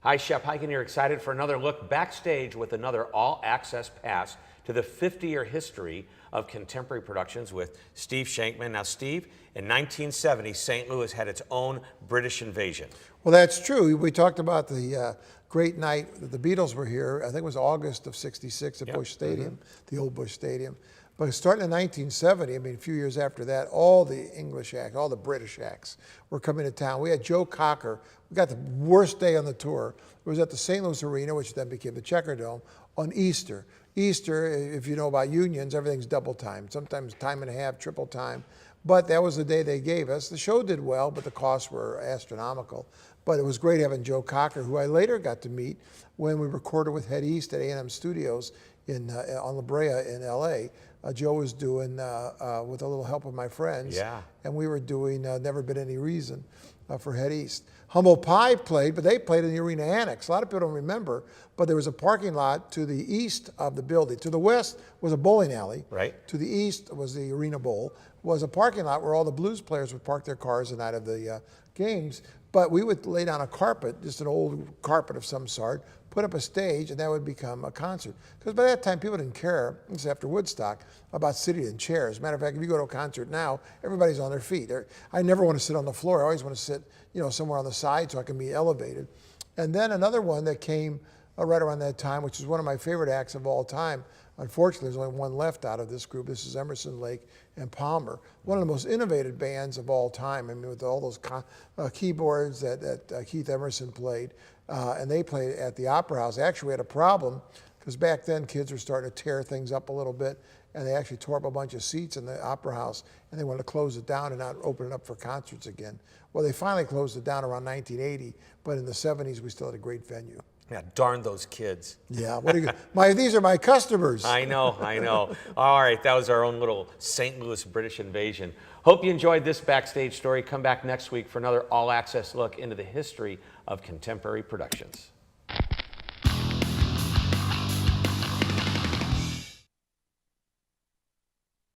Hi, Shep Hyken here, excited for another look backstage with another all-access pass to the 50-year history of contemporary productions with Steve Shankman. Now, Steve, in 1970, St. Louis had its own British invasion. Well, that's true. We talked about the great night that the Beatles were here. I think it was August of '66 at Busch Stadium, the old Busch Stadium. But starting in 1970, I mean, a few years after that, all the English acts, all the British acts were coming to town. We had Joe Cocker. We got the worst day on the tour. It was at the St. Louis Arena, which then became the Checker Dome, on Easter. Easter, if you know about unions, everything's double time, sometimes time and a half, triple time. But that was the day they gave us. The show did well, but the costs were astronomical. But it was great having Joe Cocker, who I later got to meet when we recorded with Head East at A&M Studios on La Brea in L.A. Joe was doing, with a little help of my friends, and we were doing Never Been Any Reason for Head East. Humble Pie played, but they played in the Arena Annex. A lot of people don't remember, but there was a parking lot to the east of the building. To the west was a bowling alley. Right. To the east was the Arena Bowl, was a parking lot where all the blues players would park their cars the night of the games. But we would lay down a carpet, just an old carpet of some sort, put up a stage, and that would become a concert. Because by that time, people didn't care, this is after Woodstock, about sitting in chairs. Matter of fact, if you go to a concert now, everybody's on their feet. I never want to sit on the floor. I always want to sit, somewhere on the side so I can be elevated. And then another one that came right around that time, which is one of my favorite acts of all time. Unfortunately, there's only one left out of this group. This is Emerson, Lake and Palmer, one of the most innovative bands of all time. I mean, with all those keyboards that Keith Emerson played, and they played at the Opera House. They actually had a problem because back then kids were starting to tear things up a little bit, and they actually tore up a bunch of seats in the Opera House, and they wanted to close it down and not open it up for concerts again. Well, they finally closed it down around 1980, but in the 70s we still had a great venue. Yeah, darn those kids. Yeah, what are you, these are my customers. I know. All right, that was our own little St. Louis British invasion. Hope you enjoyed this backstage story. Come back next week for another all-access look into the history of contemporary productions.